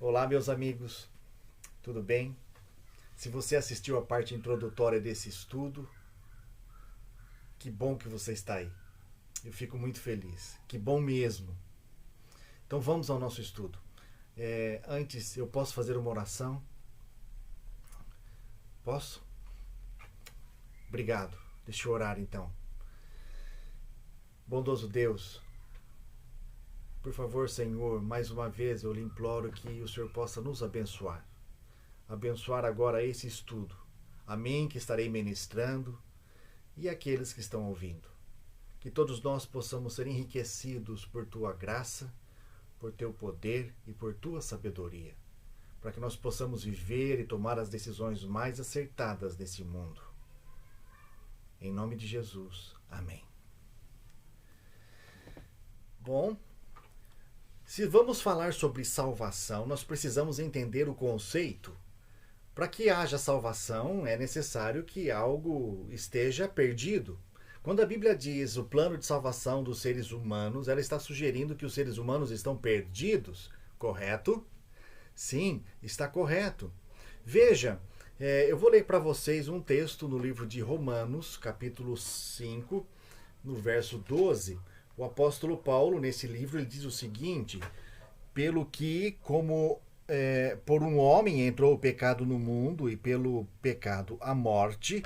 Olá, meus amigos, tudo bem? Se você assistiu a parte introdutória desse estudo, que bom que você está aí. Eu fico muito feliz, que bom mesmo. Então vamos ao nosso estudo. Antes, eu posso fazer uma oração? Posso? Obrigado. Deixa eu orar então. Bondoso Deus, por favor, Senhor, mais uma vez eu lhe imploro que o Senhor possa nos abençoar. Abençoar agora esse estudo. A mim que estarei ministrando e aqueles que estão ouvindo. Que todos nós possamos ser enriquecidos por Tua graça, por Teu poder e por Tua sabedoria. Para que nós possamos viver e tomar as decisões mais acertadas nesse mundo. Em nome de Jesus. Amém. Bom, se vamos falar sobre salvação, nós precisamos entender o conceito. Para que haja salvação, é necessário que algo esteja perdido. Quando a Bíblia diz o plano de salvação dos seres humanos, ela está sugerindo que os seres humanos estão perdidos, correto? Sim, está correto. Veja, eu vou ler para vocês um texto no livro de Romanos, capítulo 5, no verso 12. O apóstolo Paulo, nesse livro, ele diz o seguinte: pelo que, como por um homem entrou o pecado no mundo, e pelo pecado a morte,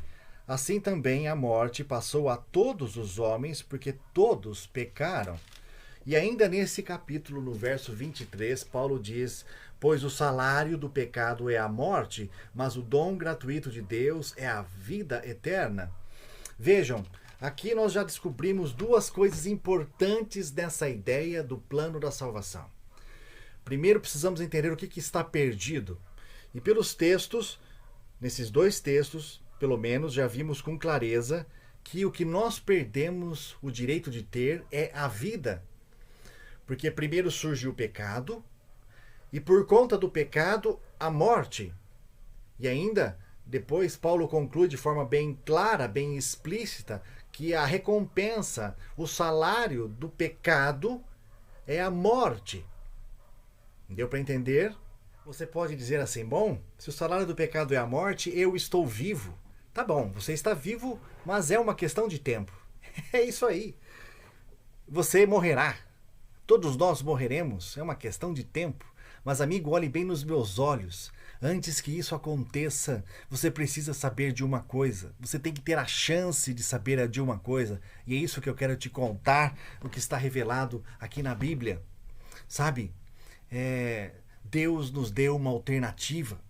assim também a morte passou a todos os homens, porque todos pecaram. E ainda nesse capítulo, no verso 23, Paulo diz: pois o salário do pecado é a morte, mas o dom gratuito de Deus é a vida eterna. Vejam, aqui nós já descobrimos duas coisas importantes dessa ideia do plano da salvação. Primeiro, precisamos entender o que está perdido. E pelos textos, nesses dois textos, pelo menos, já vimos com clareza que o que nós perdemos o direito de ter é a vida. Porque primeiro surge o pecado, e por conta do pecado, a morte. E ainda, depois, Paulo conclui de forma bem clara, bem explícita, que a recompensa, o salário do pecado é a morte. Deu para entender? Você pode dizer assim: bom, se o salário do pecado é a morte, eu estou vivo. Tá bom, você está vivo, mas é uma questão de tempo. É isso aí. Você morrerá. Todos nós morreremos, é uma questão de tempo. Mas, amigo, olhe bem nos meus olhos. Antes que isso aconteça, você precisa saber de uma coisa. Você tem que ter a chance de saber de uma coisa. E é isso que eu quero te contar, o que está revelado aqui na Bíblia. Sabe? Deus nos deu uma alternativa.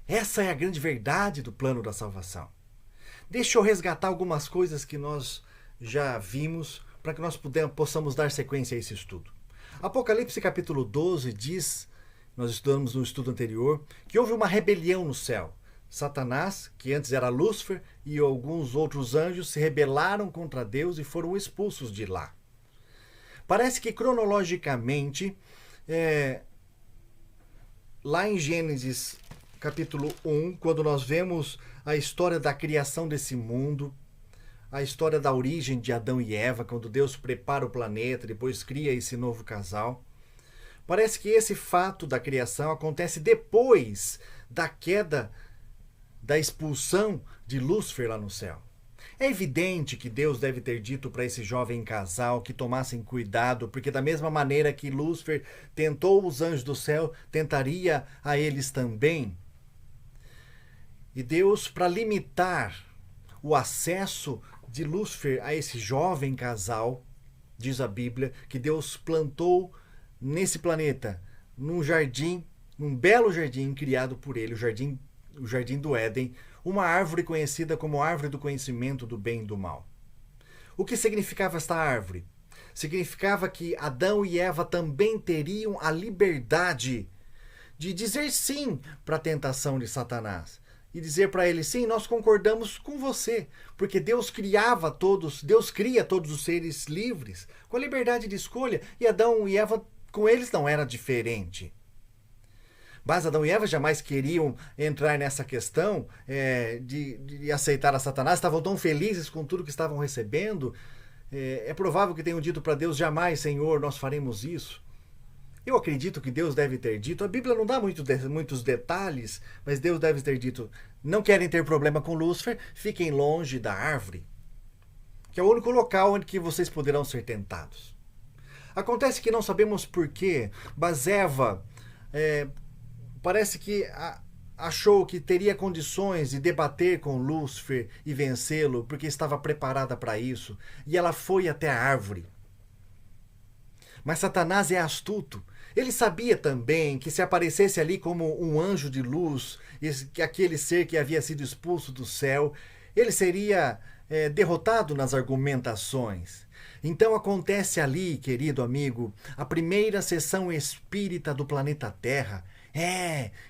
Essa é a grande verdade do plano da salvação. Deixa eu resgatar algumas coisas que nós já vimos para que nós possamos dar sequência a esse estudo. Apocalipse capítulo 12 diz, nós estudamos no estudo anterior, que houve uma rebelião no céu. Satanás, que antes era Lúcifer, e alguns outros anjos se rebelaram contra Deus e foram expulsos de lá. Parece que cronologicamente, lá em Gênesis capítulo 1, quando nós vemos a história da criação desse mundo, a história da origem de Adão e Eva, quando Deus prepara o planeta, depois cria esse novo casal, parece que esse fato da criação acontece depois da queda, da expulsão de Lúcifer lá no céu. É evidente que Deus deve ter dito para esse jovem casal que tomassem cuidado, porque da mesma maneira que Lúcifer tentou os anjos do céu, tentaria a eles também. E Deus, para limitar o acesso de Lúcifer a esse jovem casal, diz a Bíblia, que Deus plantou nesse planeta, num jardim, num belo jardim criado por ele, o jardim do Éden, uma árvore conhecida como árvore do conhecimento do bem e do mal. O que significava esta árvore? Significava que Adão e Eva também teriam a liberdade de dizer sim para a tentação de Satanás. E dizer para ele: sim, nós concordamos com você, porque Deus cria todos os seres livres, com a liberdade de escolha, e Adão e Eva, com eles não era diferente. Mas Adão e Eva jamais queriam entrar nessa questão de aceitar a Satanás, estavam tão felizes com tudo que estavam recebendo. É provável que tenham dito para Deus: jamais, Senhor, nós faremos isso. Eu acredito que Deus deve ter dito, a Bíblia não dá muitos detalhes, mas Deus deve ter dito, não querem ter problema com Lúcifer, fiquem longe da árvore, que é o único local onde que vocês poderão ser tentados. Acontece que não sabemos por que Bazeva parece que achou que teria condições de debater com Lúcifer e vencê-lo, porque estava preparada para isso, e ela foi até a árvore. Mas Satanás é astuto. Ele sabia também que se aparecesse ali como um anjo de luz, que aquele ser que havia sido expulso do céu, ele seria derrotado nas argumentações. Então acontece ali, querido amigo, a primeira sessão espírita do planeta Terra.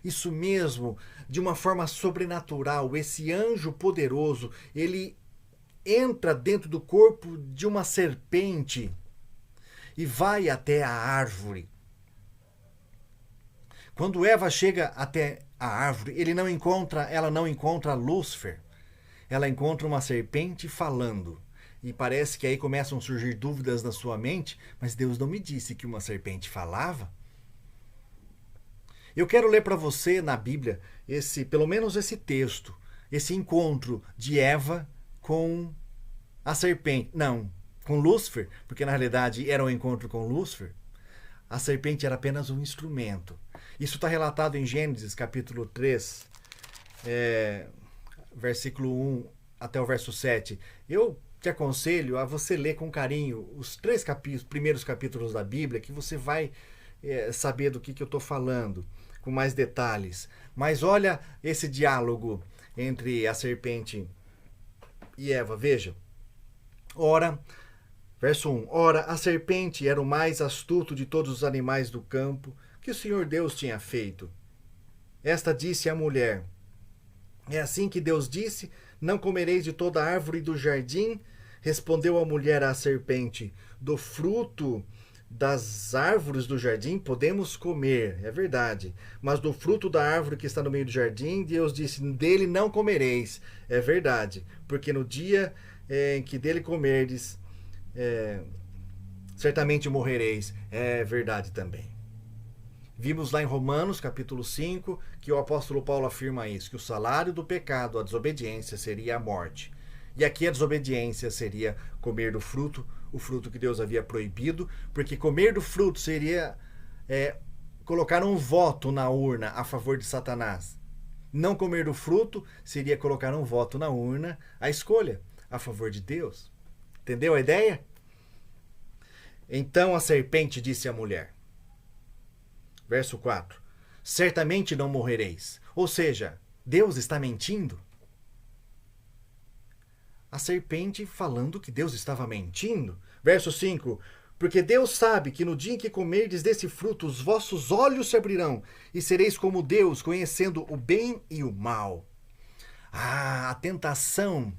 Isso mesmo, de uma forma sobrenatural. Esse anjo poderoso, ele entra dentro do corpo de uma serpente e vai até a árvore. Quando Eva chega até a árvore, ela não encontra Lúcifer. Ela encontra uma serpente falando. E parece que aí começam a surgir dúvidas na sua mente, mas Deus não me disse que uma serpente falava. Eu quero ler para você na Bíblia pelo menos esse texto, esse encontro de Eva com a serpente. Não, com Lúcifer, porque na realidade era um encontro com Lúcifer. A serpente era apenas um instrumento. Isso está relatado em Gênesis capítulo 3, versículo 1 até o verso 7. Eu te aconselho a você ler com carinho os 3 primeiros capítulos da Bíblia, que você vai saber do que eu estou falando, com mais detalhes. Mas olha esse diálogo entre a serpente e Eva, veja. Verso 1. Ora, a serpente era o mais astuto de todos os animais do campo que o Senhor Deus tinha feito. Esta disse à mulher, é assim que Deus disse, não comereis de toda árvore do jardim? Respondeu a mulher à serpente, do fruto das árvores do jardim podemos comer, é verdade. Mas do fruto da árvore que está no meio do jardim, Deus disse, dele não comereis, é verdade. Porque no dia em que dele comerdes, certamente morrereis, é verdade também. Vimos lá em Romanos, capítulo 5, que o apóstolo Paulo afirma isso, que o salário do pecado, a desobediência, seria a morte. E aqui a desobediência seria comer do fruto, o fruto que Deus havia proibido, porque comer do fruto seria colocar um voto na urna a favor de Satanás. Não comer do fruto seria colocar um voto na urna, a escolha, a favor de Deus. Entendeu a ideia? Então a serpente disse à mulher, verso 4, certamente não morrereis. Ou seja, Deus está mentindo? A serpente falando que Deus estava mentindo. Verso 5, porque Deus sabe que no dia em que comerdes desse fruto, os vossos olhos se abrirão, e sereis como Deus, conhecendo o bem e o mal. A tentação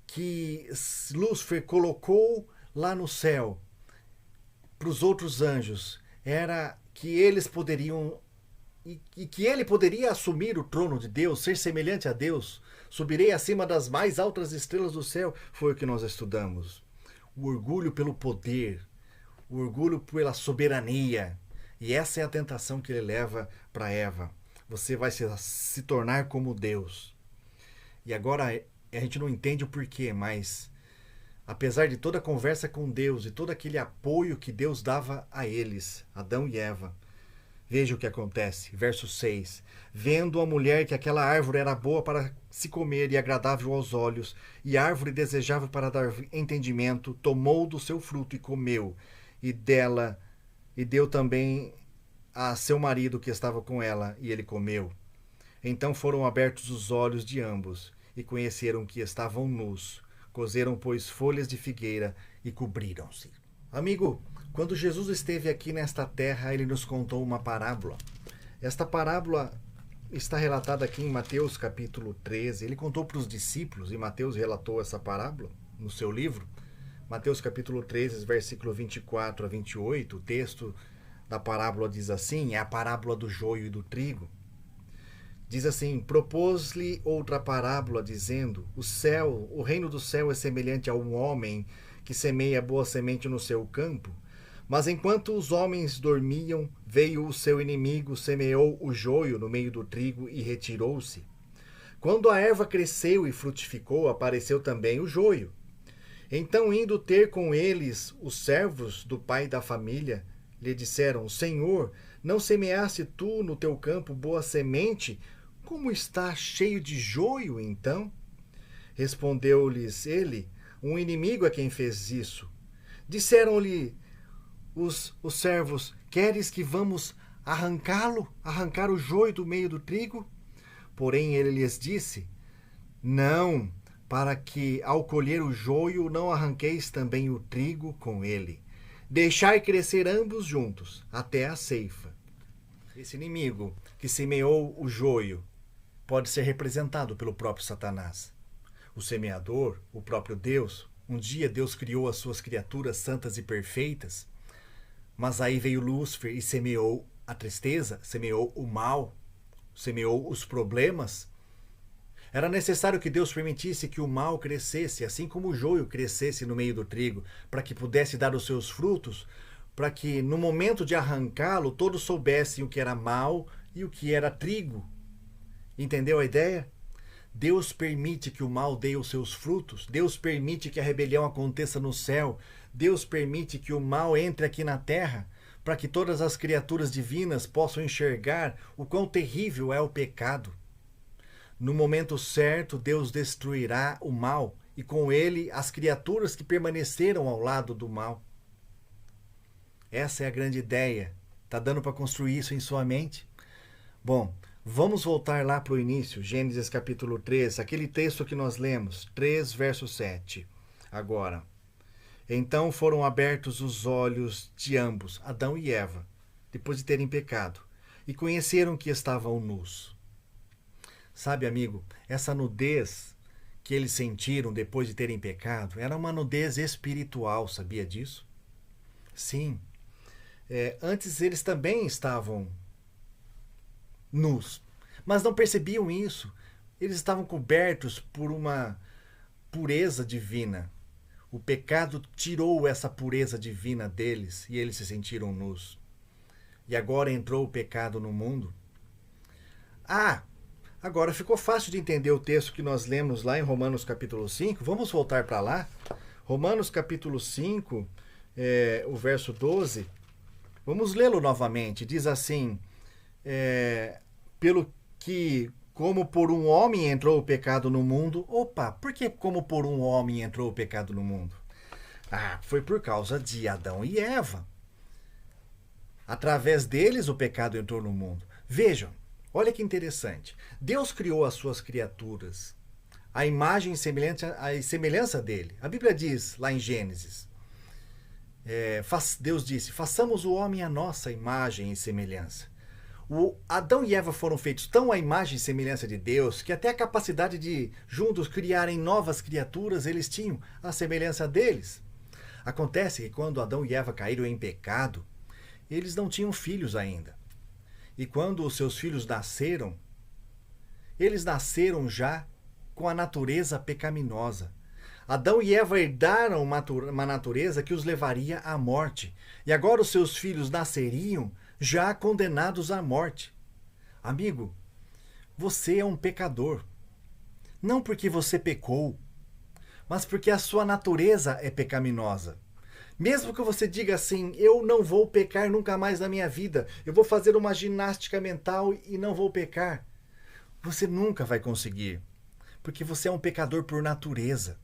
que Lúcifer colocou lá no céu para os outros anjos era que eles poderiam e que ele poderia assumir o trono de Deus, ser semelhante a Deus. Subirei acima das mais altas estrelas do céu. Foi o que nós estudamos. O orgulho pelo poder, o orgulho pela soberania. E essa é a tentação que ele leva para Eva. Você vai se tornar como Deus. E agora a gente não entende o porquê, mas apesar de toda a conversa com Deus e todo aquele apoio que Deus dava a eles, Adão e Eva, veja o que acontece. Verso 6. Vendo a mulher que aquela árvore era boa para se comer e agradável aos olhos, e árvore desejável para dar entendimento, tomou do seu fruto e comeu, e deu também a seu marido que estava com ela, e ele comeu. Então foram abertos os olhos de ambos, e conheceram que estavam nus. Cozeram, pois, folhas de figueira e cobriram-se. Amigo, quando Jesus esteve aqui nesta terra, ele nos contou uma parábola. Esta parábola está relatada aqui em Mateus capítulo 13. Ele contou para os discípulos, e Mateus relatou essa parábola no seu livro. Mateus capítulo 13, versículo 24 a 28, o texto da parábola diz assim, é a parábola do joio e do trigo. Diz assim, propôs-lhe outra parábola, dizendo, o reino do céu é semelhante a um homem que semeia boa semente no seu campo, Mas enquanto os homens dormiam, veio o seu inimigo, semeou o joio no meio do trigo e retirou-se. Quando a erva cresceu e frutificou, apareceu também o joio. Então, indo ter com eles os servos do pai da família, lhe disseram: Senhor, não semeaste tu no teu campo boa semente? Como está cheio de joio, então? Respondeu-lhes ele: um inimigo é quem fez isso. Disseram-lhe os servos: queres que vamos arrancar o joio do meio do trigo? Porém ele lhes disse: não, para que ao colher o joio não arranqueis também o trigo com ele. Deixai crescer ambos juntos, até a ceifa. Esse inimigo que semeou o joio pode ser representado pelo próprio Satanás. O semeador, o próprio Deus. Um dia Deus criou as suas criaturas santas e perfeitas, mas aí veio Lúcifer e semeou a tristeza, semeou o mal, semeou os problemas. Era necessário que Deus permitisse que o mal crescesse, assim como o joio crescesse no meio do trigo, para que pudesse dar os seus frutos, para que no momento de arrancá-lo todos soubessem o que era mal e o que era trigo. Entendeu a ideia? Deus permite que o mal dê os seus frutos, Deus permite que a rebelião aconteça no céu, Deus permite que o mal entre aqui na terra, para que todas as criaturas divinas possam enxergar o quão terrível é o pecado. No momento certo, Deus destruirá o mal e com ele as criaturas que permaneceram ao lado do mal. Essa é a grande ideia. Está dando para construir isso em sua mente? Bom, vamos voltar lá para o início, Gênesis capítulo 3, aquele texto que nós lemos, 3, verso 7. Agora, então foram abertos os olhos de ambos, Adão e Eva, depois de terem pecado, e conheceram que estavam nus. Sabe, amigo, essa nudez que eles sentiram depois de terem pecado era uma nudez espiritual, sabia disso? Sim. Antes eles também estavam nus, mas não percebiam isso. Eles estavam cobertos por uma pureza divina. O pecado tirou essa pureza divina deles e eles se sentiram nus. E agora entrou o pecado no mundo. Agora ficou fácil de entender o texto que nós lemos lá em Romanos capítulo 5. Vamos voltar para lá. Romanos capítulo 5, o verso 12. Vamos lê-lo novamente. Diz assim: pelo que, como por um homem entrou o pecado no mundo... Opa, por que como por um homem entrou o pecado no mundo? Foi por causa de Adão e Eva. Através deles o pecado entrou no mundo. Vejam, olha que interessante. Deus criou as suas criaturas, a imagem e semelhança dele. A Bíblia diz lá em Gênesis, Deus disse: façamos o homem à nossa imagem e semelhança. Adão e Eva foram feitos tão à imagem e semelhança de Deus que até a capacidade de juntos criarem novas criaturas eles tinham, a semelhança deles. Acontece que quando Adão e Eva caíram em pecado, eles não tinham filhos ainda. E quando os seus filhos nasceram, eles nasceram já com a natureza pecaminosa. Adão e Eva herdaram uma natureza que os levaria à morte. E agora os seus filhos nasceriam já condenados à morte. Amigo, você é um pecador. Não porque você pecou, mas porque a sua natureza é pecaminosa. Mesmo que você diga assim: eu não vou pecar nunca mais na minha vida, eu vou fazer uma ginástica mental e não vou pecar, você nunca vai conseguir, porque você é um pecador por natureza.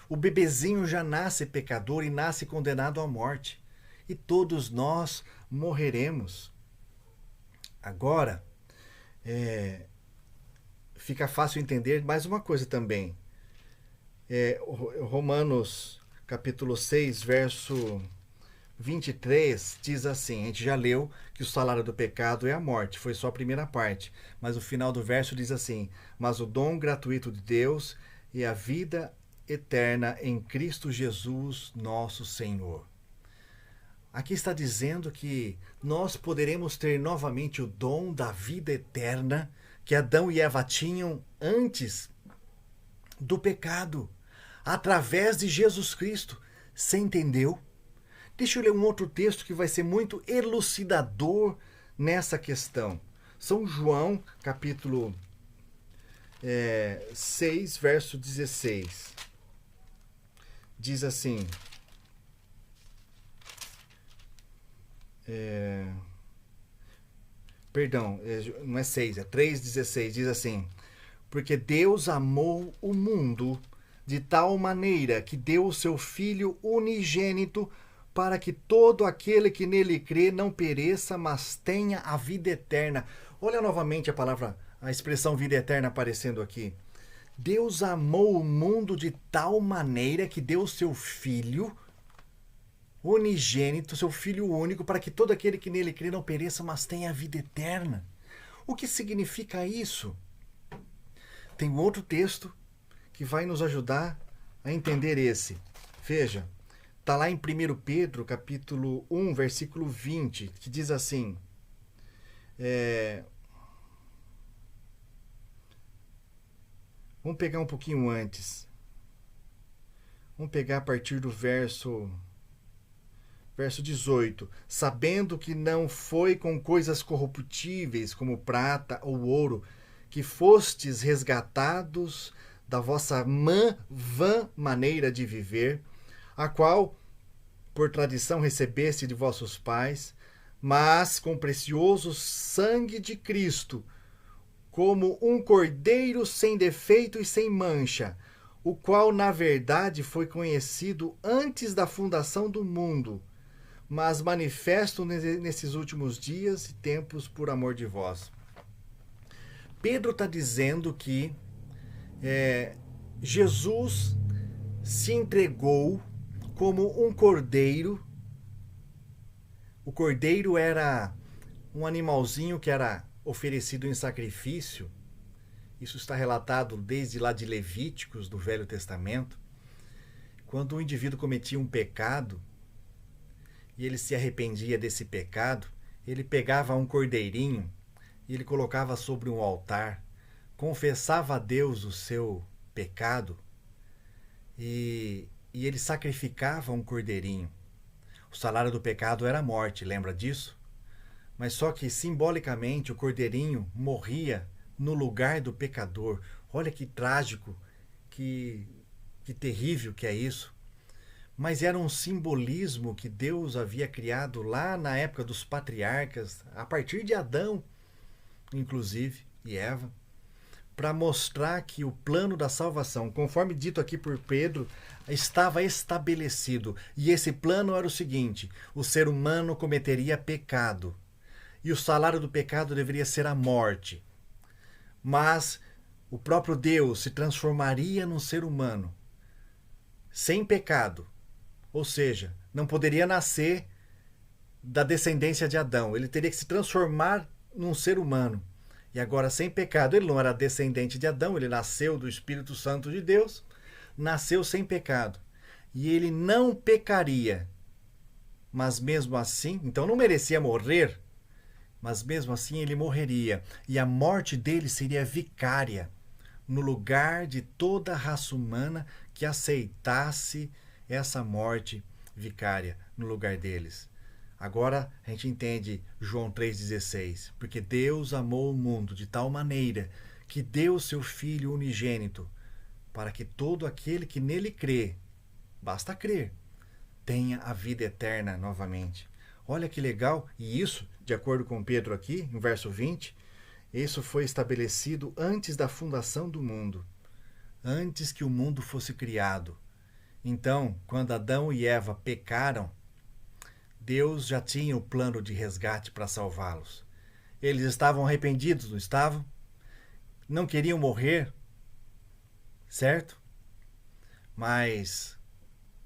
O bebezinho já nasce pecador e nasce condenado à morte. E todos nós morreremos. Agora, fica fácil entender mais uma coisa também. Romanos capítulo 6, verso 23, diz assim, a gente já leu que o salário do pecado é a morte, foi só a primeira parte, mas o final do verso diz assim: mas o dom gratuito de Deus é a vida eterna em Cristo Jesus, nosso Senhor. Aqui está dizendo que nós poderemos ter novamente o dom da vida eterna que Adão e Eva tinham antes do pecado, através de Jesus Cristo. Você entendeu? Deixa eu ler um outro texto que vai ser muito elucidador nessa questão. São João, capítulo 6, verso 16. Diz assim... Perdão, não é 6, é 3,16. Diz assim: porque Deus amou o mundo de tal maneira que deu o seu Filho unigênito para que todo aquele que nele crê não pereça, mas tenha a vida eterna. Olha novamente a expressão vida eterna aparecendo aqui. Deus amou o mundo de tal maneira que deu o seu Filho unigênito, seu Filho único, para que todo aquele que nele crê não pereça, mas tenha a vida eterna. O que significa isso? Tem um outro texto que vai nos ajudar a entender esse. Veja, está lá em 1 Pedro, capítulo 1, versículo 20, que diz assim... Vamos pegar um pouquinho antes. Vamos pegar a partir do verso 18. Sabendo que não foi com coisas corruptíveis, como prata ou ouro, que fostes resgatados da vossa vã maneira de viver, a qual, por tradição, recebeste de vossos pais, mas com precioso sangue de Cristo, como um cordeiro sem defeito e sem mancha, o qual, na verdade, foi conhecido antes da fundação do mundo, mas manifesto nesses últimos dias e tempos por amor de vós. Pedro está dizendo que Jesus se entregou como um cordeiro. O cordeiro era um animalzinho que era oferecido em sacrifício. Isso está relatado desde lá de Levíticos, do Velho Testamento. Quando o indivíduo cometia um pecado e ele se arrependia desse pecado, ele pegava um cordeirinho e ele colocava sobre um altar, confessava a Deus o seu pecado e ele sacrificava um cordeirinho. O salário do pecado era a morte, lembra disso? Mas só que simbolicamente o cordeirinho morria no lugar do pecador. Olha que trágico, que terrível que é isso. Mas era um simbolismo que Deus havia criado lá na época dos patriarcas, a partir de Adão, inclusive, e Eva, para mostrar que o plano da salvação, conforme dito aqui por Pedro, estava estabelecido. E esse plano era o seguinte: o ser humano cometeria pecado, e o salário do pecado deveria ser a morte. Mas o próprio Deus se transformaria num ser humano sem pecado, ou seja, não poderia nascer da descendência de Adão, ele teria que se transformar num ser humano. E agora sem pecado, ele não era descendente de Adão, ele nasceu do Espírito Santo de Deus, nasceu sem pecado. E ele não pecaria, mas mesmo assim, então não merecia morrer, mas mesmo assim ele morreria. E a morte dele seria vicária, no lugar de toda a raça humana que aceitasse essa morte vicária no lugar deles. Agora a gente entende João 3,16. Porque Deus amou o mundo de tal maneira que deu o seu Filho unigênito, para que todo aquele que nele crê, basta crer, tenha a vida eterna novamente. Olha que legal, e isso, de acordo com Pedro aqui, no verso 20, isso foi estabelecido antes da fundação do mundo, antes que o mundo fosse criado. Então, quando Adão e Eva pecaram, Deus já tinha o plano de resgate para salvá-los. Eles estavam arrependidos, não estavam? Não queriam morrer, certo? Mas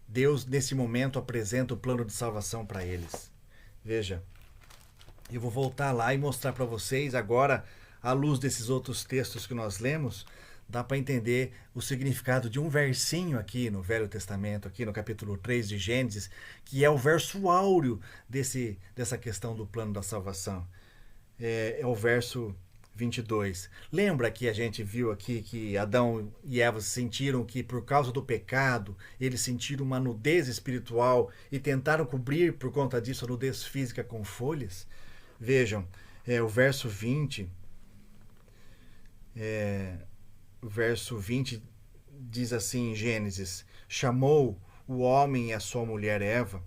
Deus, nesse momento, apresenta o plano de salvação para eles. Veja, eu vou voltar lá e mostrar para vocês agora, à luz desses outros textos que nós lemos, dá para entender o significado de um versinho aqui no Velho Testamento, aqui no capítulo 3 de Gênesis, que é o verso áureo dessa questão do plano da salvação. É o verso 22. Lembra que a gente viu aqui que Adão e Eva sentiram que por causa do pecado eles sentiram uma nudez espiritual e tentaram cobrir por conta disso a nudez física com folhas? Vejam, o verso 20, o verso 20 diz assim em Gênesis: chamou o homem e a sua mulher Eva,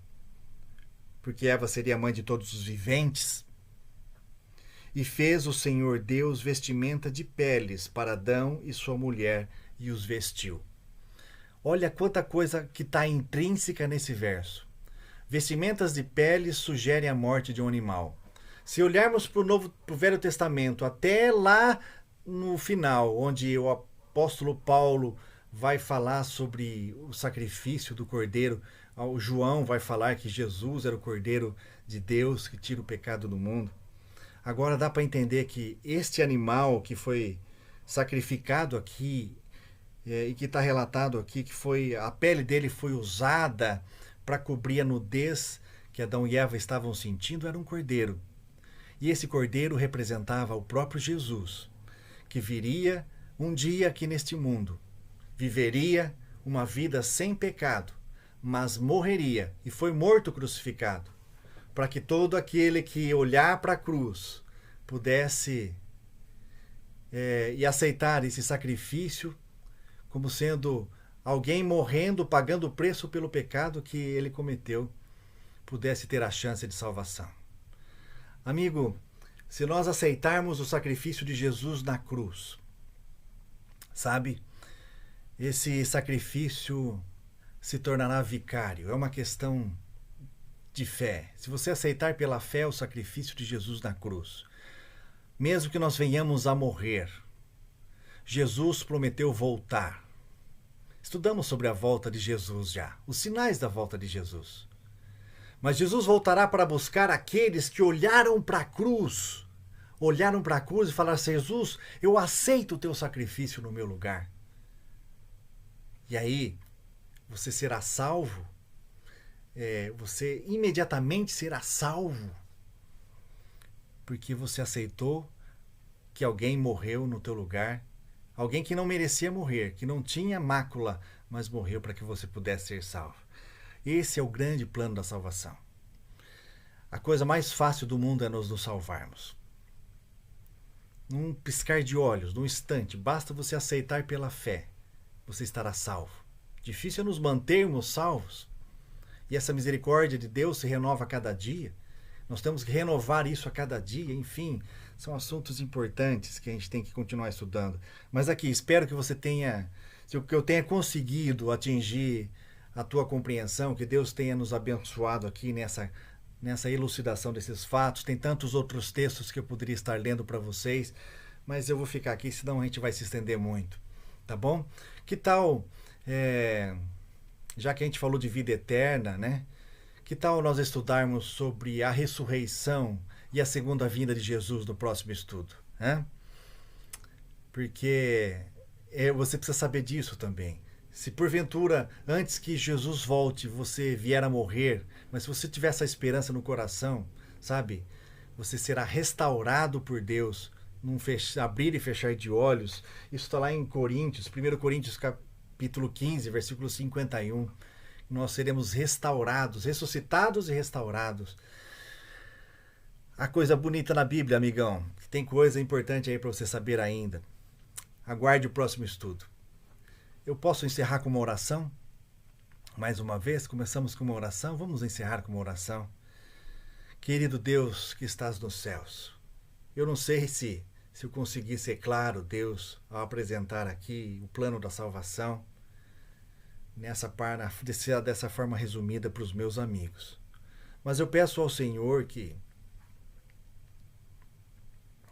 porque Eva seria a mãe de todos os viventes, e fez o Senhor Deus vestimenta de peles para Adão e sua mulher e os vestiu. Olha quanta coisa que está intrínseca nesse verso. Vestimentas de peles sugerem a morte de um animal. Se olharmos para o Velho Testamento, até lá no final, onde o apóstolo Paulo vai falar sobre o sacrifício do cordeiro, o João vai falar que Jesus era o cordeiro de Deus que tira o pecado do mundo. Agora dá para entender que este animal que foi sacrificado aqui e que está relatado aqui, que a pele dele foi usada para cobrir a nudez que Adão e Eva estavam sentindo, era um cordeiro. E esse cordeiro representava o próprio Jesus, que viria um dia aqui neste mundo, viveria uma vida sem pecado, mas morreria e foi morto crucificado, para que todo aquele que olhar para a cruz pudesse e aceitar esse sacrifício como sendo alguém morrendo, pagando o preço pelo pecado que ele cometeu, pudesse ter a chance de salvação. Amigo, se nós aceitarmos o sacrifício de Jesus na cruz, sabe, esse sacrifício se tornará vicário. É uma questão de fé. Se você aceitar pela fé o sacrifício de Jesus na cruz, mesmo que nós venhamos a morrer, Jesus prometeu voltar. Estudamos sobre a volta de Jesus já, os sinais da volta de Jesus. Mas Jesus voltará para buscar aqueles que olharam para a cruz e falaram: Jesus, eu aceito o teu sacrifício no meu lugar. E aí, você será salvo, você imediatamente será salvo, porque você aceitou que alguém morreu no teu lugar, alguém que não merecia morrer, que não tinha mácula, mas morreu para que você pudesse ser salvo. Esse é o grande plano da salvação. A coisa mais fácil do mundo é nós nos salvarmos. Num piscar de olhos, num instante, basta você aceitar pela fé, você estará salvo. Difícil é nos mantermos salvos. E essa misericórdia de Deus se renova a cada dia. Nós temos que renovar isso a cada dia. Enfim, são assuntos importantes que a gente tem que continuar estudando. Mas aqui, espero que você tenha, que eu tenha conseguido atingir a tua compreensão, que Deus tenha nos abençoado aqui nessa elucidação desses fatos. Tem tantos outros textos que eu poderia estar lendo para vocês, mas eu vou ficar aqui, senão a gente vai se estender muito. Tá bom? Que tal, já que a gente falou de vida eterna, né? Que tal nós estudarmos sobre a ressurreição e a segunda vinda de Jesus no próximo estudo? Né? Porque você precisa saber disso também. Se porventura, antes que Jesus volte, você vier a morrer, mas se você tiver essa esperança no coração, sabe? Você será restaurado por Deus, num abrir e fechar de olhos. Isso está lá em Coríntios, 1 Coríntios capítulo 15, versículo 51. Nós seremos restaurados, ressuscitados e restaurados. A coisa bonita na Bíblia, amigão. Tem coisa importante aí para você saber ainda. Aguarde o próximo estudo. Eu posso encerrar com uma oração? Mais uma vez, começamos com uma oração. Vamos encerrar com uma oração. Querido Deus que estás nos céus, eu não sei se eu consegui ser claro, Deus, ao apresentar aqui o plano da salvação, dessa forma resumida para os meus amigos. Mas eu peço ao Senhor que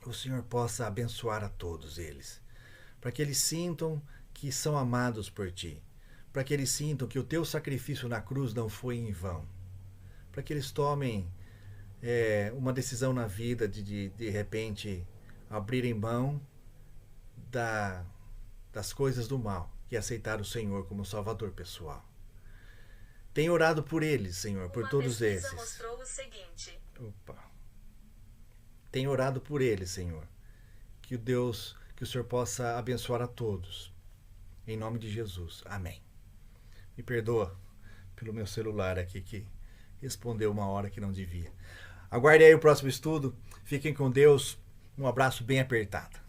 o Senhor possa abençoar a todos eles, para que eles sintam que são amados por Ti, para que eles sintam que o Teu sacrifício na cruz não foi em vão, para que eles tomem uma decisão na vida de repente abrirem mão das coisas do mal e aceitar o Senhor como Salvador pessoal. Tenho orado por eles, Senhor, por todos esses. Mostrou o seguinte. Tenho orado por eles, Senhor, Que o Senhor possa abençoar a todos. Em nome de Jesus. Amém. Me perdoa pelo meu celular aqui que respondeu uma hora que não devia. Aguarde aí o próximo estudo. Fiquem com Deus. Um abraço bem apertado.